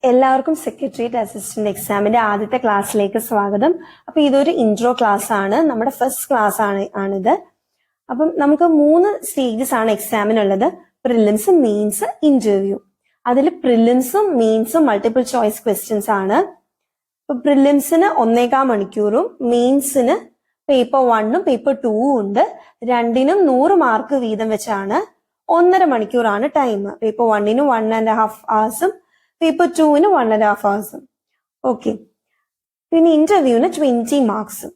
എല്ലാവർക്കും secretariat assistant എക്സാമിന്റെ ആദ്യത്തെ ക്ലാസ്സിലേക്ക് സ്വാഗതം. അപ്പൊ ഇതൊരു ഇൻട്രോ ക്ലാസ് ആണ്, നമ്മുടെ ഫസ്റ്റ് ക്ലാസ് ആണിത്. അപ്പം നമുക്ക് 3 സ്റ്റേജസ് ആണ് എക്സാമിനുള്ളത്: പ്രിലിംസ്, മെയിൻസ്, ഇന്റർവ്യൂ. അതിൽ പ്രിലിംസും മെയിൻസും മൾട്ടിപ്പിൾ ചോയ്സ് ക്വസ്റ്റ്യൻസ് ആണ്. ഇപ്പൊ പ്രിലിംസിന് 1.25 മണിക്കൂറും മെയിൻസിന് പേപ്പർ 1ഉം പേപ്പർ 2ഉം ഉണ്ട്. രണ്ടിനും 100 മാർക്ക് വീതം വെച്ചാണ് 1.5 മണിക്കൂറാണ് ടൈം. പേപ്പർ 1ന് 1.5 hours, പേപ്പർ 2ന് 1.5 hours. ഓക്കെ. പിന്നെ ഇന്റർവ്യൂവിന് 20 മാർക്സ്.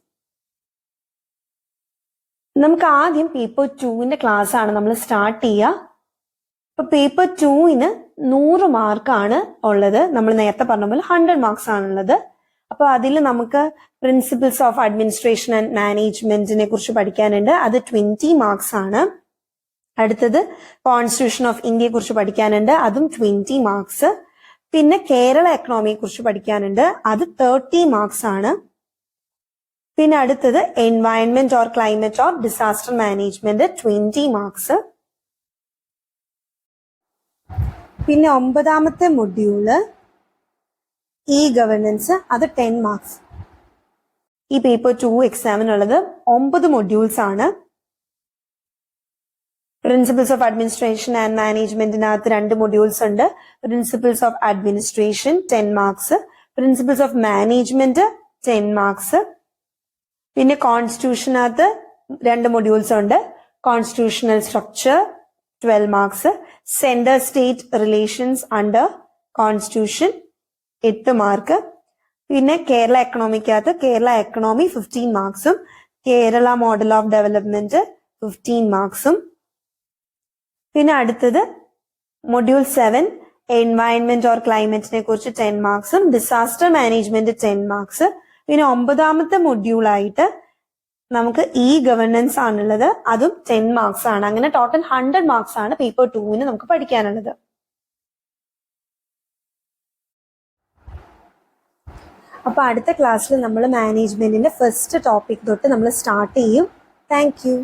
നമുക്ക് ആദ്യം പേപ്പർ 2ന്റെ ക്ലാസ് ആണ് നമ്മൾ സ്റ്റാർട്ട് ചെയ്യുക. ഇപ്പൊ പേപ്പർ 2ന് 100 മാർക്കാണ് ഉള്ളത്. നമ്മൾ നേരത്തെ പറഞ്ഞ പോലെ 100 മാർക്സ് ആണുള്ളത്. അപ്പൊ അതിൽ നമുക്ക് പ്രിൻസിപ്പിൾസ് ഓഫ് അഡ്മിനിസ്ട്രേഷൻ ആൻഡ് മാനേജ്മെന്റിനെ കുറിച്ച് പഠിക്കാനുണ്ട്. അത് 20 മാർക്സ് ആണ്. അടുത്തത് കോൺസ്റ്റിറ്റ്യൂഷൻ ഓഫ് ഇന്ത്യയെ കുറിച്ച് പഠിക്കാനുണ്ട്. അതും 20 മാർക്സ്. പിന്നെ കേരള എക്കണോമിയെ കുറിച്ച് പഠിക്കാനുണ്ട്. അത് 30 മാർക്സ് ആണ്. പിന്നെ അടുത്തത് environment or climate or disaster management, 20 marks. പിന്നെ 9ാമത്തെ മൊഡ്യൂള് ഇ ഗവേണൻസ്, അത് 10 മാർക്സ്. ഈ പേപ്പർ 2 എക്സാമിനുള്ളത് 9 മൊഡ്യൂൾസ് ആണ്. പ്രിൻസിപ്പിൾസ് ഓഫ് അഡ്മിനിസ്ട്രേഷൻ ആൻഡ് മാനേജ്മെന്റിനകത്ത് 2 മൊഡ്യൂൾസ് ഉണ്ട്. Principles of administration 10 marks, principles of management 10 marks. പിന്നെ കോൺസ്റ്റിറ്റ്യൂഷനകത്ത് 2 മൊഡ്യൂൾസ് ഉണ്ട്. Constitutional structure 12 marks, central state relations under constitution 8 mark. പിന്നെ കേരള എക്കണോമിക്കകത്ത് കേരള എക്കണോമി 15 മാർക്സും കേരള മോഡൽ ഓഫ് ഡെവലപ്മെന്റ് 15 മാർക്സും. പിന്നെ അടുത്തത് മൊഡ്യൂൾ 7 എൻവയൺമെന്റ് ഓർ ക്ലൈമറ്റിനെ കുറിച്ച് 10 മാർക്സും ഡിസാസ്റ്റർ മാനേജ്മെന്റ് 10 മാർക്സ്. പിന്നെ 9ാമത്തെ മൊഡ്യൂളായിട്ട് നമുക്ക് ഇ ഗവേണൻസ് ആണുള്ളത്. അതും 10 മാർക്സ് ആണ്. അങ്ങനെ ടോട്ടൽ 100 മാർക്സ് ആണ് പേപ്പർ 2ന് നമുക്ക് പഠിക്കാനുള്ളത്. അപ്പൊ അടുത്ത ക്ലാസ്സിൽ നമ്മൾ മാനേജ്മെന്റിന്റെ ഫസ്റ്റ് ടോപ്പിക് തൊട്ട് നമ്മൾ സ്റ്റാർട്ട് ചെയ്യും. Thank you.